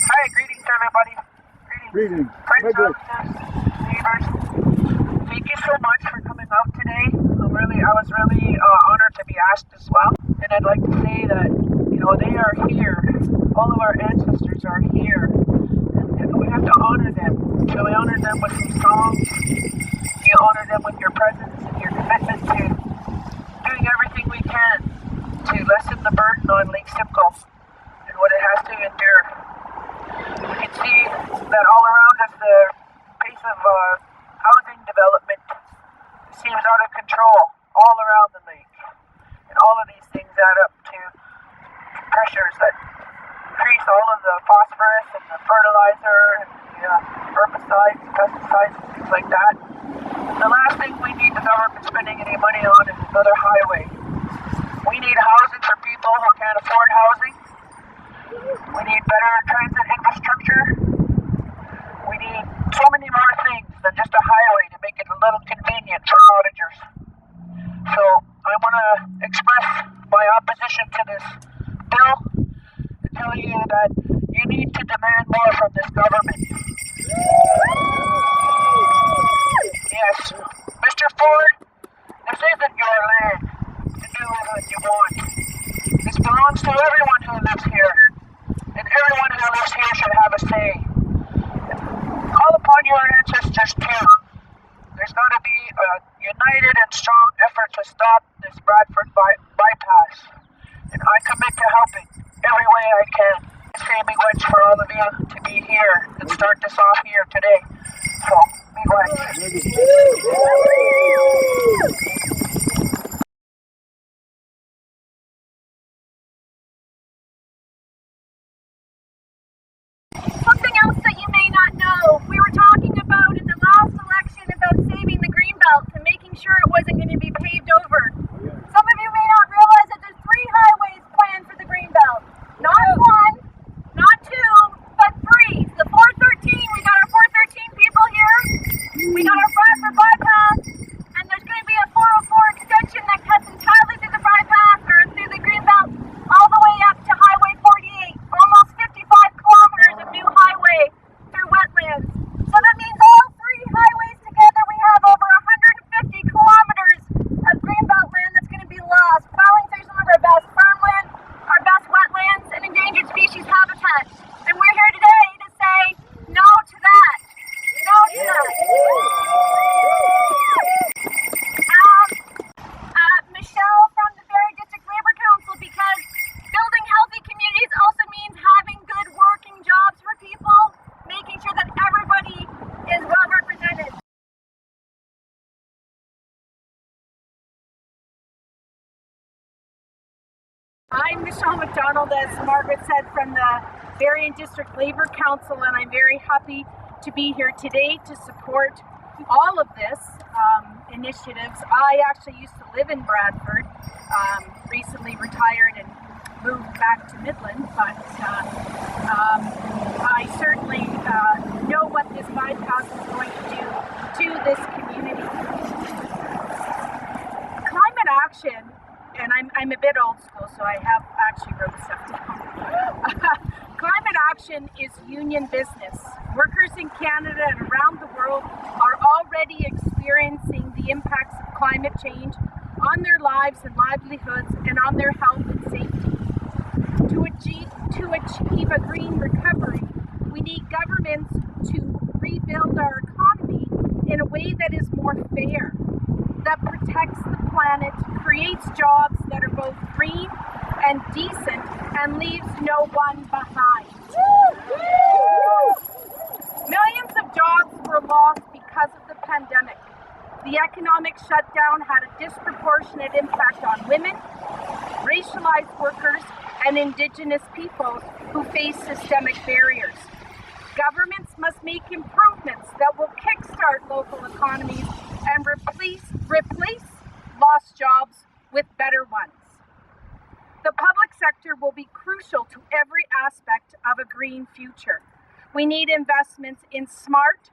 Hi, greetings everybody. Greetings. Friends, relatives, neighbors. Thank you so much for coming out today. I was really honored to be asked as well. And I'd like to say that, they are here. All of our ancestors are here. And we have to honor them. So we honor them with some songs. You honor them with your presence and your commitment to doing everything we can to lessen the burden on Lake Simcoe and what it has to endure. We can see that all around us the pace of housing development seems out of control all around the lake. And all of these things add up to pressures that increase all of the phosphorus and the fertilizer and the herbicides, pesticides, and things like that. The last thing we need the government spending any money on is another highway. We need housing for people who can't afford housing. We need better transit infrastructure. We need so many more things than just a highway to make it a little convenient for cottagers. So I want to express my opposition to this bill and tell you that you need to demand more from this government. Yes, Mr. Ford, this isn't your land to do what you want. This belongs to everyone who lives here. And everyone who lives here should have a say. Call upon your ancestors too. There's got to be a united and strong effort to stop this Bradford bypass. And I commit to helping every way I can. Same much for all of you to be here and start this off here today. So, be blessed. Something else that you may not know, we were talking about in the last election about saving the Greenbelt and making sure it wasn't going to be paved over. Some of you may not realize that there's 3 highways planned for the Greenbelt. Not 1, not 2, but 3. The 413, we got our 413 people here. We got our Bradford bypass, and there's going to be a 404 extension that cuts entirely through the bypass or through the Greenbelt all the way up to Highway 48. Almost 55 kilometers of new highway through wetlands. So that means all 3 highways together, we have over 150 kilometers of Greenbelt land that's going to be lost, plowing through some of our best farmland, our best wetlands, and endangered species habitat. And we're here today to say no to that. No to that. Michelle from the Barrie District Labour Council, because building healthy communities also means having good working jobs for people, making sure that everybody is well represented. I'm Michelle McDonald, as Margaret said, from the Barrie District Labour Council, and I'm very happy to be here today to support all of this initiatives. I actually used to live in Bradford, recently retired and moved back to Midland, but I certainly know what this bypass is going to do to this community. Climate action, and I'm a bit old school, so I have actually wrote stuff down. Climate action is union business. Workers in Canada and around the world are already experiencing the impacts of climate change on their lives and livelihoods and on their health and safety. To achieve a green recovery, we need governments to rebuild our economy in a way that is more fair. that protects the planet, creates jobs that are both green and decent, and leaves no one behind. Millions of jobs were lost because of the pandemic. The economic shutdown had a disproportionate impact on women, racialized workers, and Indigenous peoples who face systemic barriers. Governments must make improvements that will kickstart local economies and replace lost jobs with better ones. The public sector will be crucial to every aspect of a green future. We need investments in smart,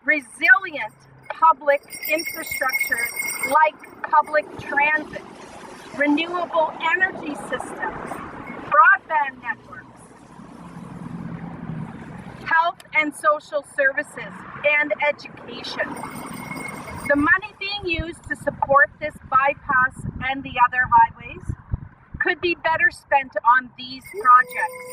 resilient public infrastructure like public transit, renewable energy systems, broadband networks, health and social services, and education. The money being used to support this bypass and the other highways could be better spent on these projects.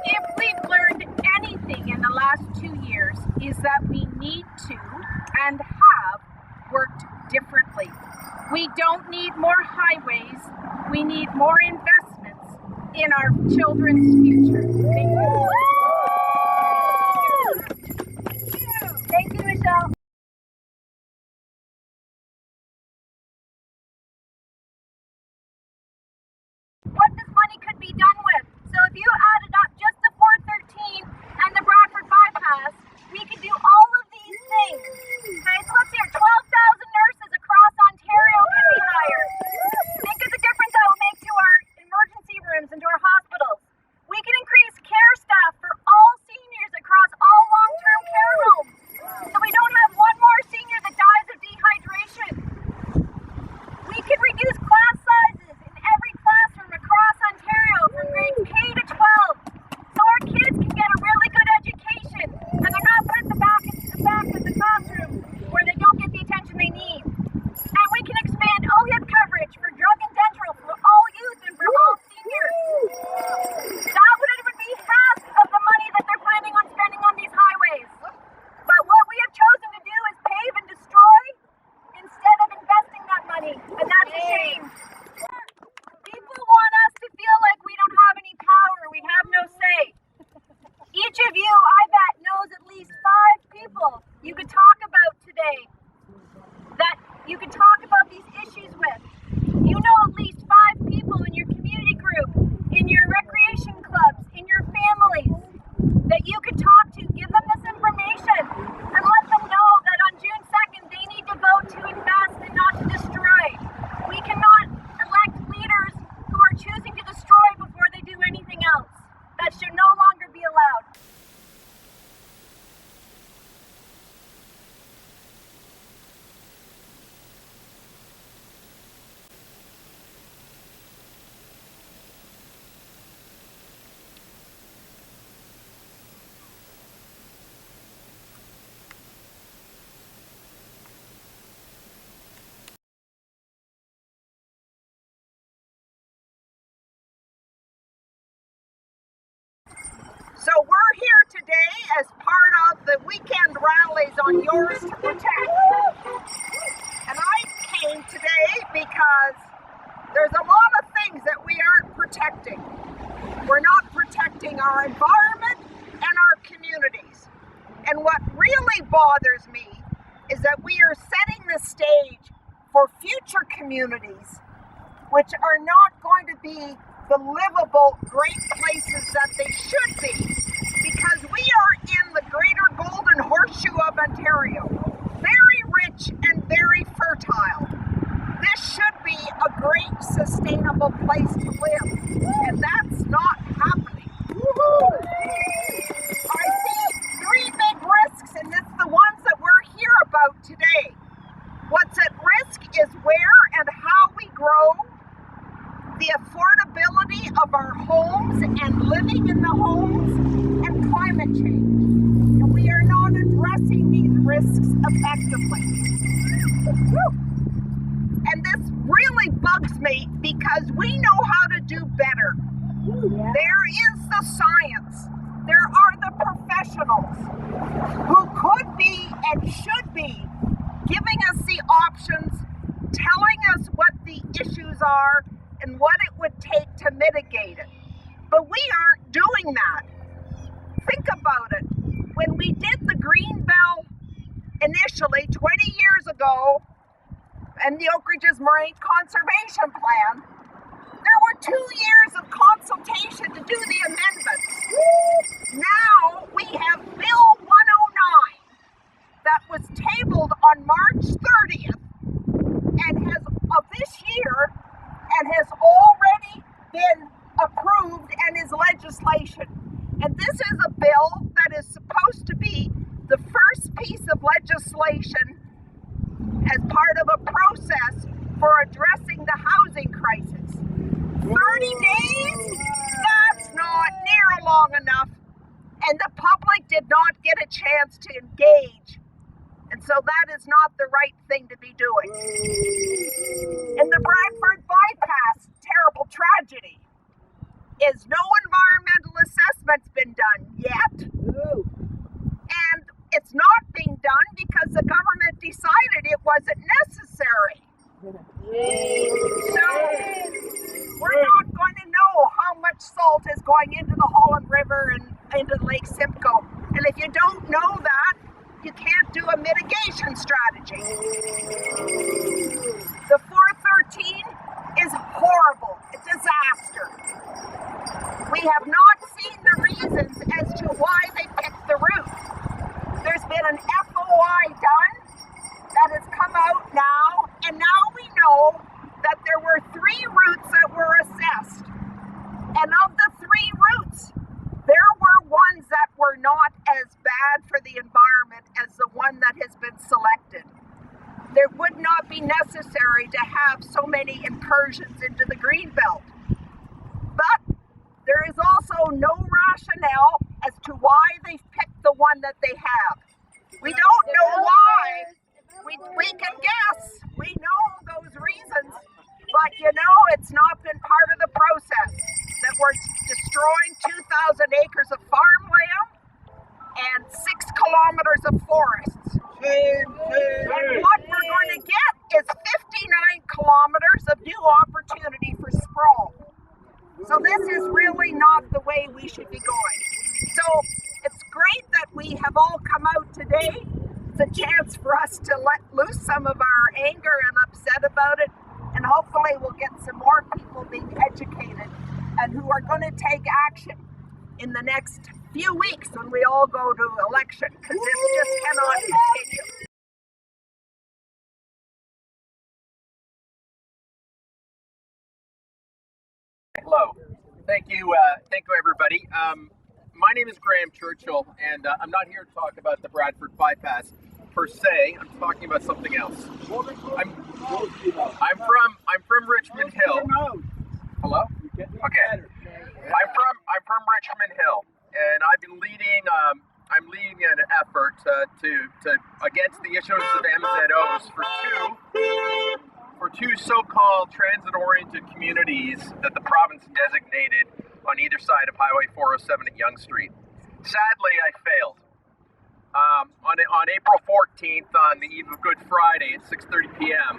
If we've learned anything in the last 2 years, is that we need to and have worked differently. We don't need more highways, we need more investments in our children's future. Thank you. Thank you, Michelle. What this money could be done with. So if you added up just the 413 and the Bradford bypass, we could do all of these things. Okay, so let's hear 12,000 nurses across Ontario can be hired. Think of the difference that will make to our emergency rooms and to our hospitals. We can increase care staff for all seniors across all long-term care homes, so we don't have one more senior that dies of dehydration. We can reduce class sizes in every classroom across Ontario from grades K to 12, so our kids can get a really good education and they're not put at the back of the classroom where they don't get the attention they need. And we can expand OHIP coverage for drug and dental for all youth and for all seniors. That would be half of the money that they're planning on spending on these highways. But what we have chosen to do is pave and destroy instead of investing that money, and that's a shame. People want us to feel like we don't have any power, we have no say. Each of you, I bet, knows at least 5 people you could talk about today, that you could talk about these issues with. You know at least 5 people in your community group, in your recreation clubs, in your families, that you could talk to. Give them this information and let them know that on June 2nd they need to vote to invest and not to destroy. We cannot elect leaders who are choosing to destroy before they do anything else. That should no longer be allowed. So we're here today as part of the weekend rallies on Yours to Protect. And I came today because there's a lot of things that we aren't protecting. We're not protecting our environment and our communities. And what really bothers me is that we are setting the stage for future communities which are not going to be the livable, great places that they should be, because we are in the greater golden horseshoe of Ontario, very rich and very fertile. This should be a great, sustainable place to live, and that's not happening. I see 3 big risks, and it's the ones that we're here about today. What's at risk is where and how we grow, the affordability of our homes and living in the homes, and climate change. And we are not addressing these risks effectively. And this really bugs me because we know how to do better. Yeah. There is the science. There are the professionals who could be and should be giving us the options, telling us what the issues are and what it would take to mitigate it. But we aren't doing that. Think about it. When we did the Greenbelt initially 20 years ago and the Oak Ridges Moraine Conservation Plan, there were 2 years of consultation to do the amendments. Now we have Bill 109 that was tabled on March 30th and of this year and has already been approved and is legislation. And this is a bill that is supposed to be the first piece of legislation as part of a process for addressing the housing crisis. 30 days? That's not near long enough. And the public did not get a chance to engage. And so that is not the right thing to be doing. In the Bradford bypass, terrible tragedy, is no environmental assessment's been done yet. And it's not being done because the government decided it wasn't necessary. So we're not going to know how much salt is going into the Holland River and into Lake Simcoe. And if you don't know that, you can't do a mitigation strategy. The 413 is horrible, a disaster. We have not seen the reasons as to why they picked the route. There's been an FOI done that has come out now, and now we know that there were 3 routes that were assessed. And of the 3 routes, there were ones that were not as bad for the environment as the one that has been selected. There would not be necessary to have so many incursions into the Greenbelt. But there is also no rationale as to why they've picked the one that they have. We don't know why. We can guess. We know those reasons. But it's not been part of the process that we're destroying 2,000 acres of farmland and 6 kilometers of forests. And what we're going to get is 59 kilometers of new opportunity for sprawl. So this is really not the way we should be going. So it's great that we have all come out today. It's a chance for us to let loose some of our anger and upset about it. And hopefully we'll get some more people being educated and who are going to take action in the next few weeks when we all go to election, because this just cannot continue. Hello. Thank you everybody. My name is Graham Churchill, and I'm not here to talk about the Bradford bypass per se. I'm talking about something else. I'm from Richmond Hill. Hello? Okay. I'm from Richmond Hill, and I've been leading an effort to against the issuance of MZOs for two so-called transit-oriented communities that the province designated on either side of Highway 407 at Yonge Street. Sadly, I failed. On April 14th, on the eve of Good Friday at 6:30 p.m.,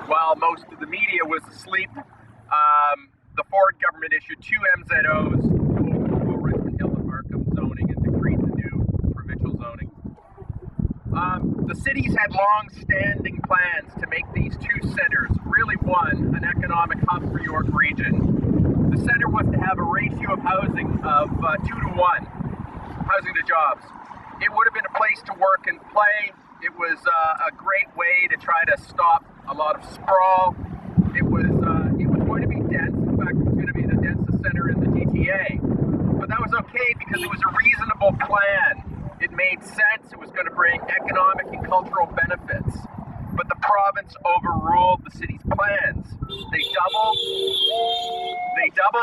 while most of the media was asleep, the Ford government issued 2 MZOs over Richmond Hill and Markham zoning and decreed the new provincial zoning. The cities had long-standing plans to make these 2 centres, really one, an economic hub for York Region. The centre was to have a ratio of housing of 2 to 1, housing to jobs. It would have been a place to work and play. It was a great way to try to stop a lot of sprawl. It was going to be dense. In fact, it was going to be the densest center in the GTA. But that was okay because it was a reasonable plan. It made sense. It was going to bring economic and cultural benefits. But the province overruled the city's plans. They doubled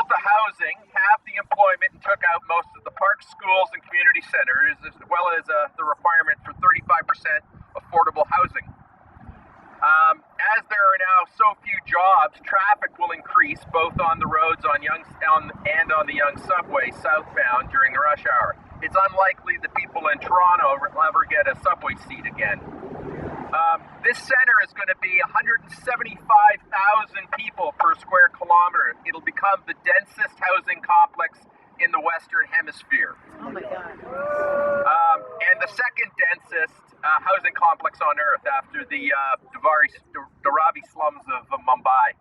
the housing, halved the employment, and took out most of the parks, schools, and community centers, as well as the requirement for 35% affordable housing. As there are now so few jobs, traffic will increase both on the roads and on the Yonge subway southbound during the rush hour. It's unlikely that people in Toronto will ever get a subway seat again. This center is going to be 175,000 people per square kilometer. It'll become the densest housing complex in the Western Hemisphere. Oh my God. And the second densest housing complex on Earth after the Dharavi slums of Mumbai.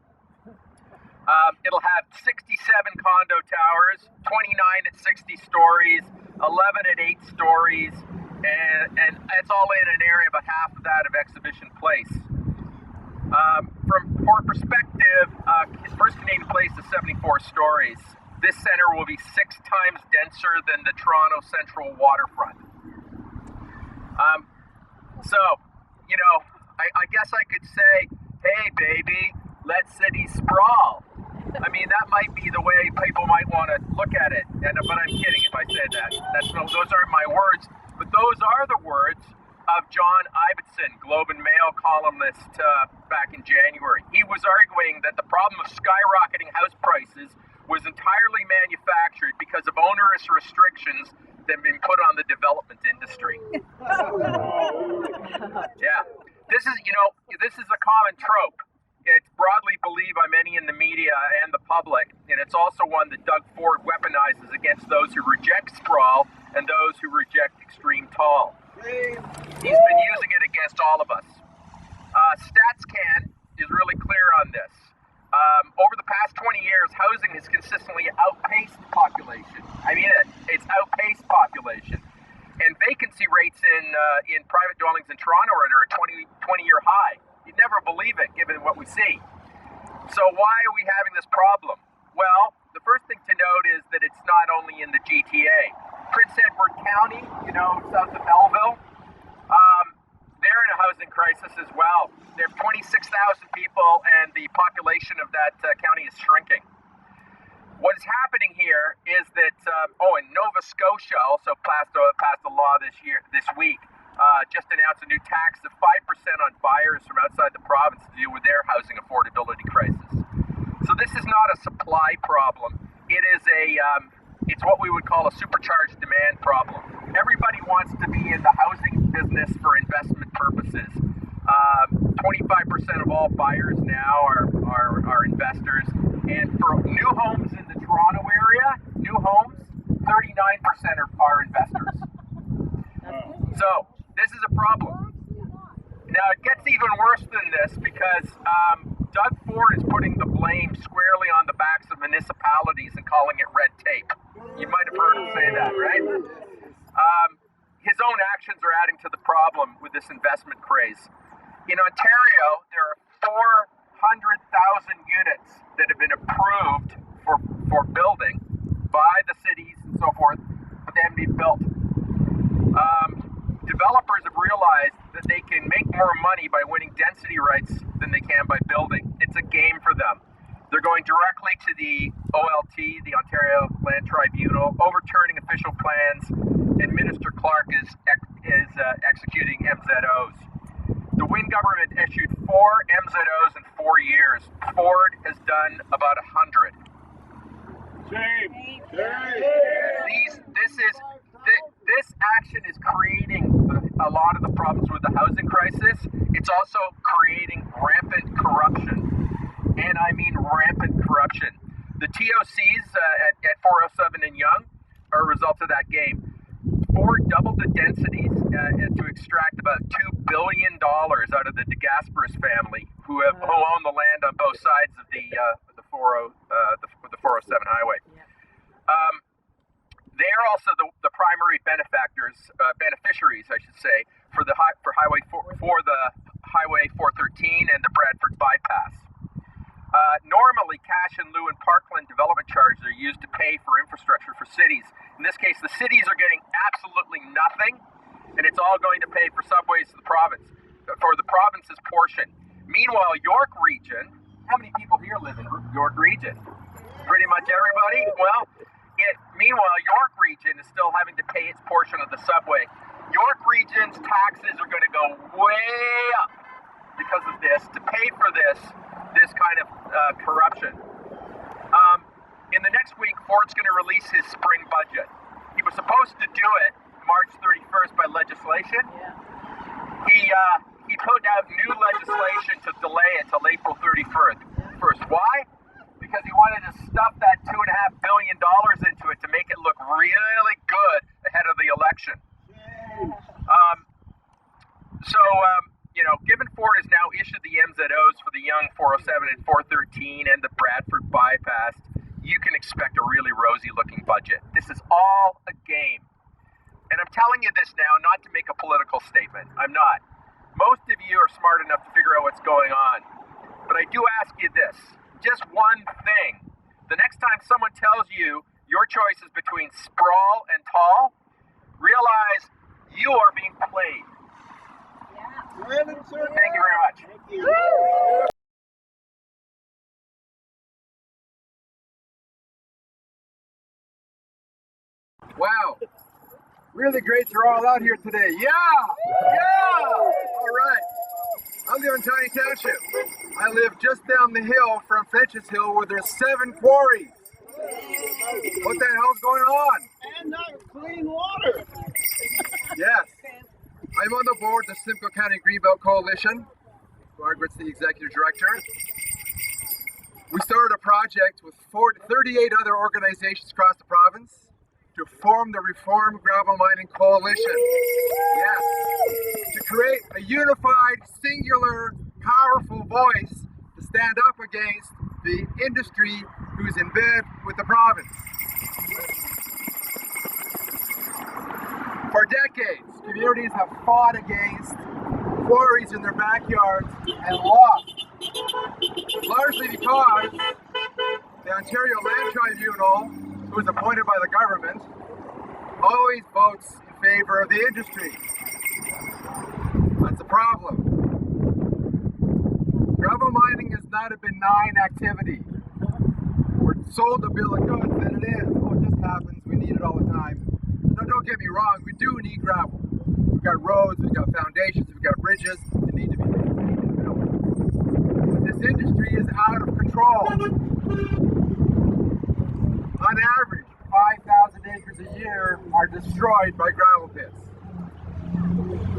It'll have 67 condo towers, 29 at 60 stories, 11 at 8 stories, and it's all in an area about half of that of Exhibition Place. For perspective, First Canadian Place is 74 stories. This center will be 6 times denser than the Toronto Central waterfront. So, you know, I guess I could say, hey baby, let cities sprawl. I mean, that might be the way people might want to look at it, but I'm kidding if I said that. Those aren't my words, but those are the words of John Ibbotson, Globe and Mail columnist back in January. He was arguing that the problem of skyrocketing house prices was entirely manufactured because of onerous restrictions that have been put on the development industry. Yeah, this is a common trope. It's broadly believed by many in the media and the public, and it's also one that Doug Ford weaponizes against those who reject sprawl and those who reject extreme tall. He's been using it against all of us. StatsCan is really clear on this. Over the past 20 years, housing has consistently outpaced population. I mean, it's outpaced population. And vacancy rates in private dwellings in Toronto are at a 20-year high. You'd never believe it, given what we see. So why are we having this problem? Well, the first thing to note is that it's not only in the GTA. Prince Edward County, south of Belleville, they're in a housing crisis as well. They have 26,000 people, and the population of that county is shrinking. What is happening here is that, in Nova Scotia also passed a law this week, just announced a new tax of 5% on buyers from outside the province to deal with their housing affordability crisis. So this is not a supply problem. It is it's what we would call a supercharged demand problem. Everybody wants to be in the housing business for investment purposes. 25% of all buyers now are investors. And for new homes in the Toronto area, 39% are investors. So this is a problem. Now it gets even worse than this because Doug Ford is putting the blame squarely on the backs of municipalities and calling it red tape. You might have heard him say that, right? His own actions are adding to the problem with this investment craze. In Ontario, there are 400,000 units that have been approved for building by the cities and so forth, but they haven't been built. Developers have realized that they can make more money by winning density rights than they can by building. It's a game for them. They're going directly to the OLT, the Ontario Land Tribunal, overturning official plans, and Minister Clark is executing MZOs. The Wynne government issued 4 MZOs in 4 years. Ford has done about 100. Shame. This action is creating a lot of the problems with the housing crisis. It's also creating rampant corruption. And I mean rampant corruption. The TOCs at 407 and Yonge are a result of that game. Ford doubled the densities to extract about $2 billion out of the DeGasperis family, who own the land on both sides of the 407 highway. They're also the primary beneficiaries, I should say, for the Highway 413 and the Bradford bypass. Normally, cash in lieu and parkland development charges are used to pay for infrastructure for cities. In this case, the cities are getting absolutely nothing, and it's all going to pay for subways to the province, for the province's portion. Meanwhile, York Region, how many people here live in York Region? Pretty much everybody? Well, meanwhile, York Region is still having to pay its portion of the subway. York Region's taxes are going to go way up because of this, to pay for this kind of corruption. In the next week, Ford's going to release his spring budget. He was supposed to do it March 31st by legislation. He he put out new legislation to delay it till April 31st. Why? Because he wanted to stuff that $2.5 billion into it to make it look really good ahead of the election. Given Ford has now issued the MZOs for the Young 407 and 413 and the Bradford bypass, you can expect a really rosy-looking budget. This is all a game. And I'm telling you this now not to make a political statement. I'm not. Most of you are smart enough to figure out what's going on. But I do ask you this, just one thing. The next time someone tells you your choice is between sprawl and tall, realize you are being played. Thank you very much. Thank you. Wow. Really great you're all out here today. Yeah! All right. I live in Tiny Township. I live just down the hill from French's Hill where there's 7 quarries. What the hell's going on? And not clean water. Yes. I'm on the board of the Simcoe County Greenbelt Coalition. Margaret's the executive director. We started a project with 38 other organizations across the province to form the Reform Gravel Mining Coalition. Yes. To create a unified, singular, powerful voice to stand up against the industry who's in bed with the province. For decades, communities have fought against quarries in their backyards and lost, largely because the Ontario Land Tribunal, who is appointed by the government, always votes in favor of the industry. That's a problem. Gravel mining is not a benign activity. We're sold a bill of goods that it is. Oh, it just happens. We need it all the time. Now, don't get me wrong, we do need gravel. We've got roads, we've got foundations, we've got bridges that need to be maintained and built. But this industry is out of control. On average, 5,000 acres a year are destroyed by gravel pits.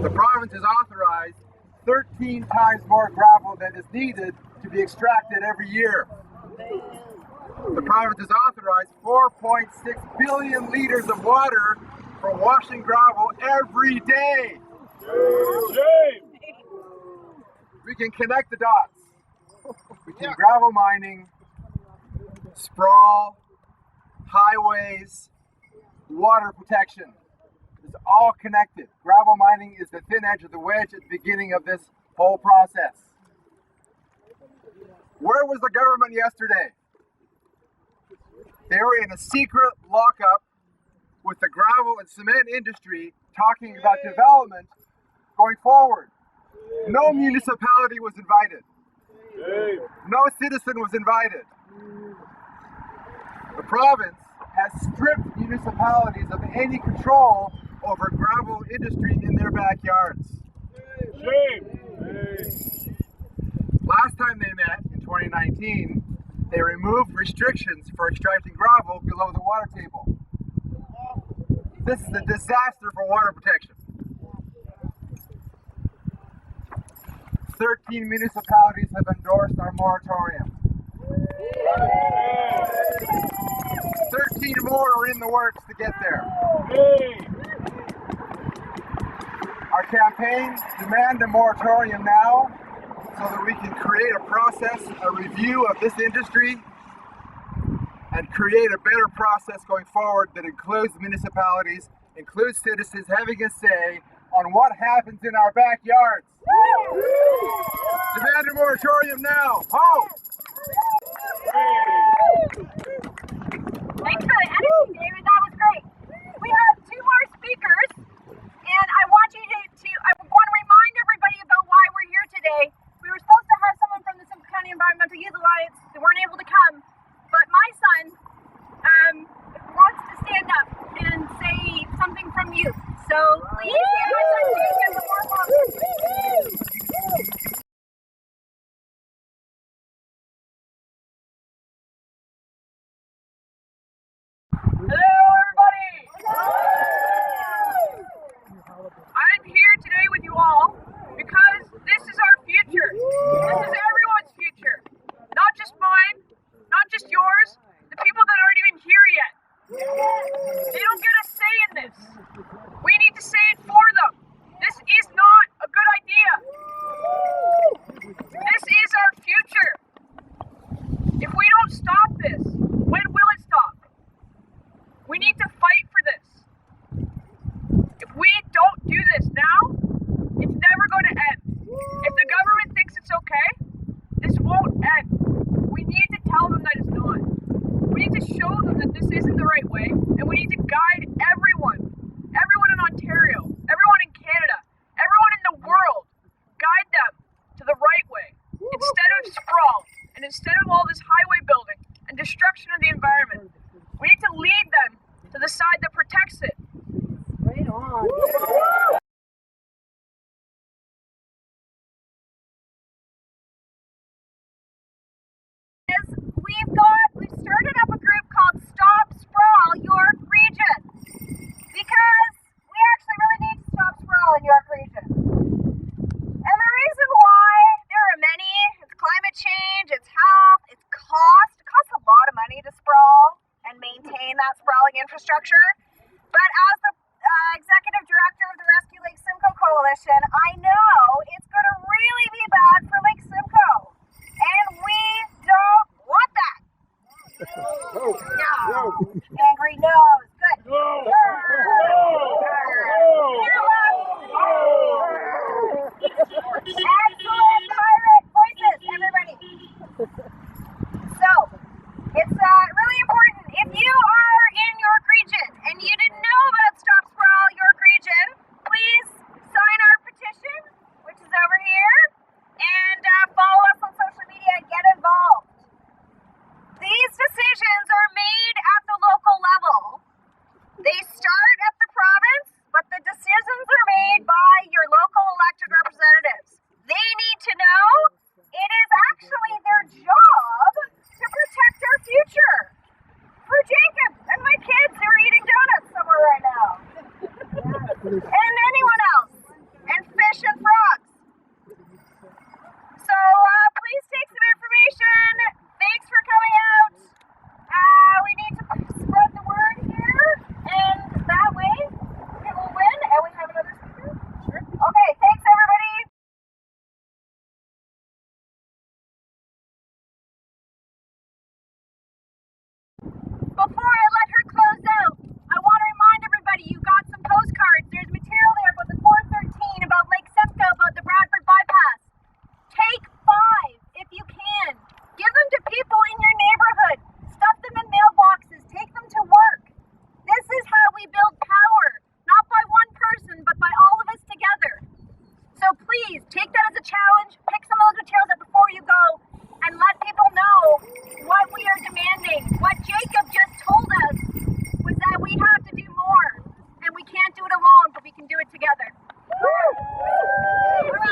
The province has authorized 13 times more gravel than is needed to be extracted every year. The province has authorized 4.6 billion liters of water for washing gravel every day. We can connect the dots between gravel mining, sprawl, highways, water protection. It's all connected. Gravel mining is the thin edge of the wedge at the beginning of this whole process. Where was the government yesterday? They were in a secret lockup with the gravel and cement industry talking about development going forward. No municipality was invited. No citizen was invited. The province has stripped municipalities of any control over gravel industry in their backyards. Last time they met, in 2019, they removed restrictions for extracting gravel below the water table. This is a disaster for water protection. 13 municipalities have endorsed our moratorium. 13 more are in the works to get there. Our campaign, demand a moratorium now, so that we can create a process, a review of this industry, and create a better process going forward that includes municipalities, includes citizens having a say on what happens in our backyards. Demand a moratorium now. Ho! Thanks for the energy, David. That was great. We have 2 more speakers, and I want to remind everybody about why we're here today. We were supposed to have someone from the Simcoe County Environmental Youth Alliance. They weren't able to come, but my son wants to stand up and say something from you. So please give my son Jacob a warm welcome. Hello, everybody! I'm here today with you all because don't stop this, when will it stop? We need to fight for this. If we don't do this now, it's never going to end. If the government thinks it's okay, this won't end. We need to tell them that it's not. We need to show them that this isn't the right way, and we need to guide everyone in Ontario, everyone in Canada, everyone in the world, guide them to the right way. Instead of sprawl, and instead of all this highway building and destruction of the environment, we need to lead them to the side that protects it. Right on. We've started up a group called Stop Sprawl York Region because we actually really need to stop sprawl in York Region. And the reason why, there are many. It's climate change, it's health, it's cost. It costs a lot of money to sprawl and maintain that sprawling infrastructure. But as the executive director of the Rescue Lake Simcoe Coalition, I know it's going to really be bad for Lake Simcoe. And we don't want that. No. Angry no's. Good. Excellent pirate voices, everybody. So, it's really important. If you are in York Region and you didn't know about Stop Sprawl York Region, please sign our petition, which is over here, and follow us on social media and get involved. These decisions are made at the local level. They start at the province, but the decisions are made by your local elected representatives. They need to know it is actually their job to protect our future. For Jacob and my kids who are eating donuts somewhere right now. And anyone else. And fish and frogs. So please take some information. Thanks for coming out. We need to spread the word here, and that way it will win. And we have another speaker? Sure. Okay, thanks everybody. Before I